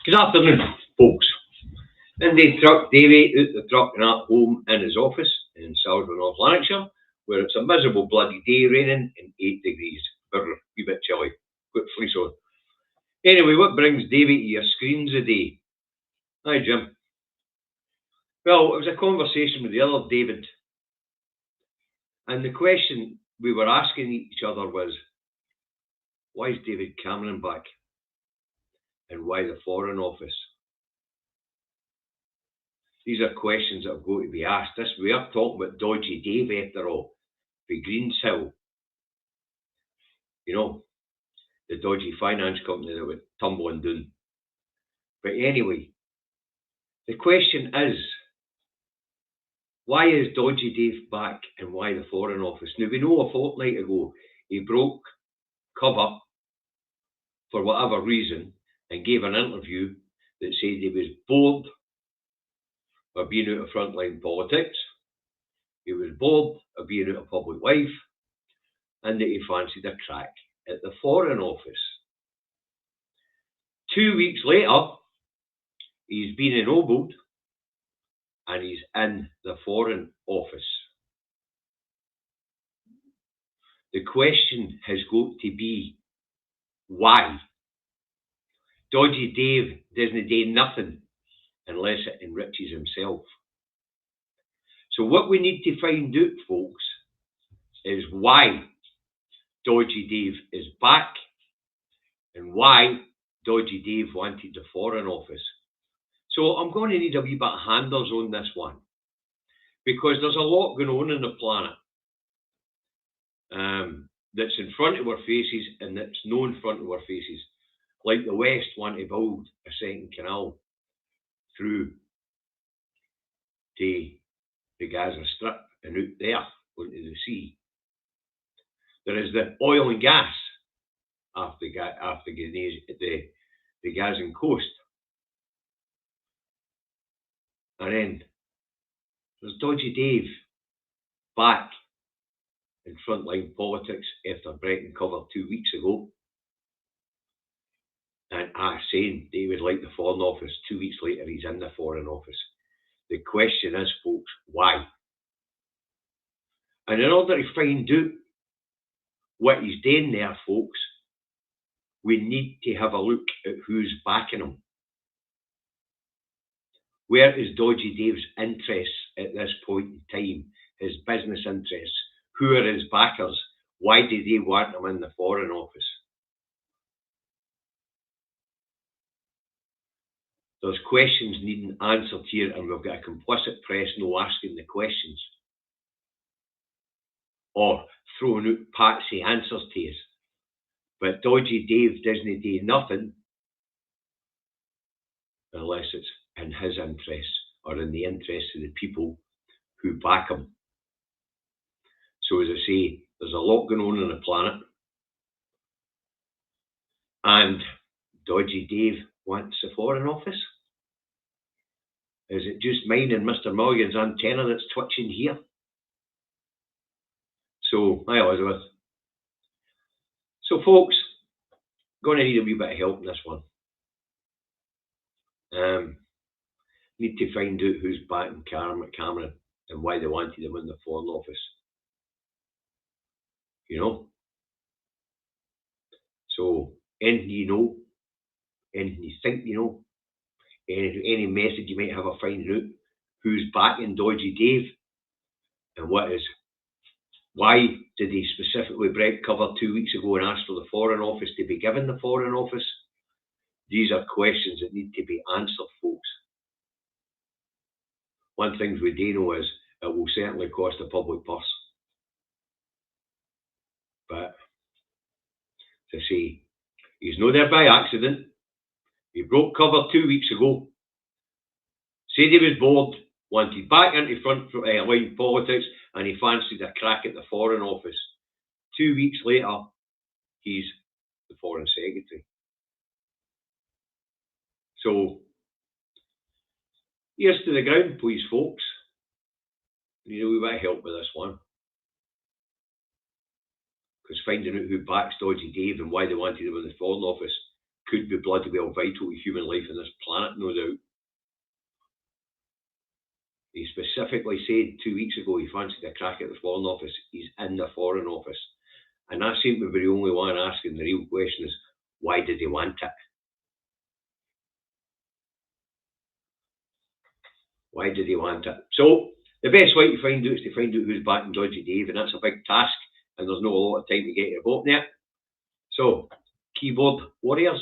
Good afternoon, folks. In the truck, Davy out the truck and at home in his office in Salford, North Lanarkshire, where it's a miserable bloody day, raining and 8 degrees. A wee bit chilly, got fleece on. Anyway, what brings Davy to your screens today? Hi, Jim. Well, it was a conversation with the other David, and the question we were asking each other was, why is David Cameron back? And why the Foreign Office? These are questions that have got to be asked. We are talking about Dodgy Dave after all, the Greenshill. You know, the dodgy finance company that went tumbling down. But anyway, the question is, why is Dodgy Dave back and why the Foreign Office? Now, we know a fortnight ago he broke cover for whatever reason and gave an interview that said he was bored of being out of frontline politics, he was bored of being out of public life, and that he fancied a crack at the Foreign Office. 2 weeks later, he's been ennobled and he's in the Foreign Office. The question has got to be, why? Dodgy Dave doesn't do nothing unless it enriches himself. So what we need to find out, folks, is why Dodgy Dave is back and why Dodgy Dave wanted the Foreign Office. So I'm going to need a wee bit of handers on this one, because there's a lot going on in the planet that's in front of our faces and that's not in front of our faces. Like the West want to build a second canal through to the Gaza Strip and out there onto the sea. There is the oil and gas off the Gazan coast. And then there's Dodgy Dave back in frontline politics after breaking cover 2 weeks ago. And saying they would like the Foreign Office. 2 weeks later, he's in the Foreign Office. The question is, folks, why? And in order to find out what he's doing there, folks, we need to have a look at who's backing him. Where is Dodgy Dave's interests at this point in time? His business interests? Who are his backers? Why do they want him in the Foreign Office? There's questions needing answered here, and we've got a complicit press no asking the questions or throwing out patsy answers to us. But Dodgy Dave doesn't do nothing unless it's in his interests or in the interests of the people who back him. So as I say, there's a lot going on the planet, and Dodgy Dave wants the Foreign Office. Is it just mine and Mr. Mulligan's antenna that's twitching here? So, hi Elizabeth. So folks, going to need a wee bit of help in this one. Need to find out who's backing Cameron and why they wanted him in the Foreign Office. You know? So, anything you know, anything you think you know, any message you might have of finding out who's backing Dodgy Dave and why did he specifically break cover 2 weeks ago and ask for the Foreign Office to be given the Foreign Office? These are questions that need to be answered, folks. One thing we do know is it will certainly cost the public purse. But, to say, he's not there by accident. He broke cover 2 weeks ago, said he was bored, wanted back into front line politics, and he fancied a crack at the Foreign Office. 2 weeks later, he's the Foreign Secretary. So, ears to the ground, please, folks. We need a wee bit of help with this one. Because finding out who backs Dodgy Dave and why they wanted him in the Foreign Office could be bloody well vital to human life on this planet, no doubt. He specifically said 2 weeks ago he fancied a crack at the Foreign Office. He's in the Foreign Office. And I seem to be the only one asking. The real question is, why did he want it? Why did he want it? So, the best way to find out is to find out who's backing Dodgy Dave, and that's a big task, and there's not a lot of time to get your vote there. So, keyboard warriors,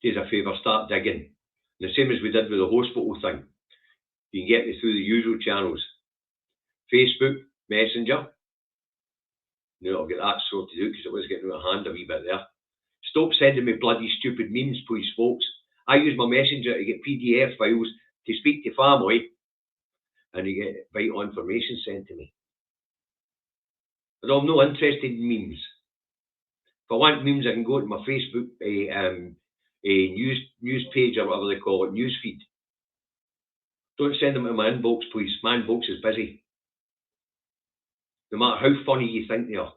do us a favour, start digging. The same as we did with the hospital thing. You can get me through the usual channels. Facebook, Messenger. No, I'll get that sorted out because it was getting out of hand a wee bit there. Stop sending me bloody stupid memes, please, folks. I use my Messenger to get PDF files, to speak to family, and to get vital information sent to me. But I'm not interested in memes. If I want memes, I can go to my Facebook news page or whatever they call it, news feed. Don't send them to my inbox, please. My inbox is busy. No matter how funny you think they are.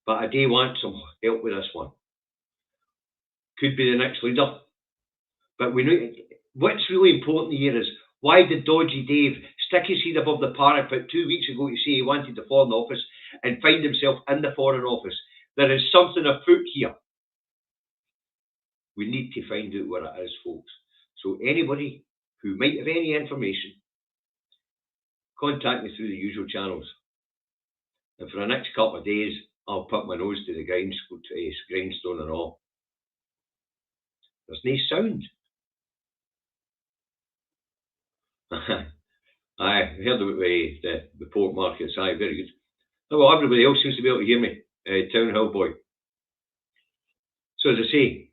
But I do want some help with this one. Could be the next leader. But we know what's really important here is, why did Dodgy Dave stick his head above the parapet 2 weeks ago to say he wanted the Foreign Office and find himself in the Foreign Office? There is something afoot here. We need to find out what it is, folks. So anybody who might have any information, contact me through the usual channels. And for the next couple of days, I'll put my nose to the grindstone and all. There's no sound. I heard about the pork markets. Aye, very good. Oh, well, everybody else seems to be able to hear me. Town Hall Boy. So as I say,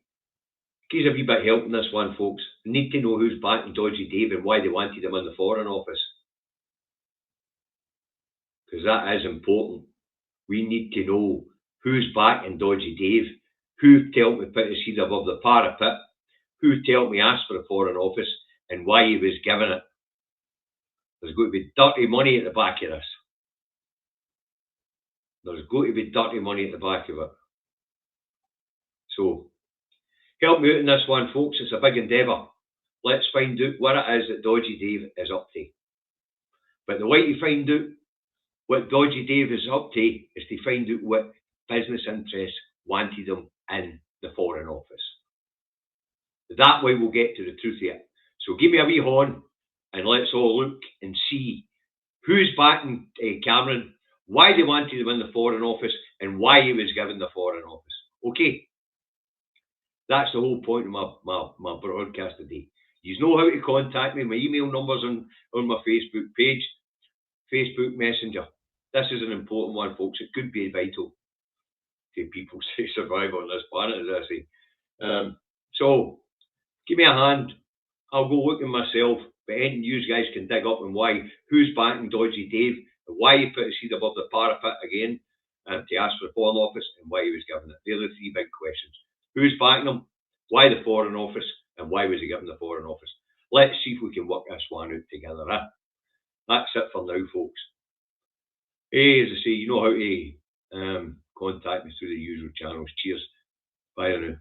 give us a wee bit of help in this one, folks. We need to know who's backing Dodgy Dave and why they wanted him in the Foreign Office. Because that is important. We need to know who's backing Dodgy Dave, who told me put his head above the parapet, who told me asked for a Foreign Office, and why he was given it. There's going to be dirty money at the back of this. There's going to be dirty money at the back of it. So, help me out in this one, folks. It's a big endeavour. Let's find out what it is that Dodgy Dave is up to. But the way to find out what Dodgy Dave is up to is to find out what business interests wanted him in the Foreign Office. That way we'll get to the truth of it. So give me a wee horn and let's all look and see who's backing Cameron, why they wanted him in the Foreign Office, and why he was given the Foreign Office. Okay? That's the whole point of my broadcast today. You know how to contact me. My email number's on my Facebook page, Facebook Messenger. This is an important one, folks. It could be vital to people to survive on this planet, as I say. So, give me a hand. I'll go looking myself. But any you guys can dig up and why, who's backing Dodgy Dave, and why he put his head above the parapet again to ask for the Foreign Office, and why he was given it. They're the three big questions. Who's backing him? Why the Foreign Office? And why was he given the Foreign Office? Let's see if we can work this one out together. That's it for now, folks. As I say, you know how to contact me through the usual channels. Cheers. Bye now.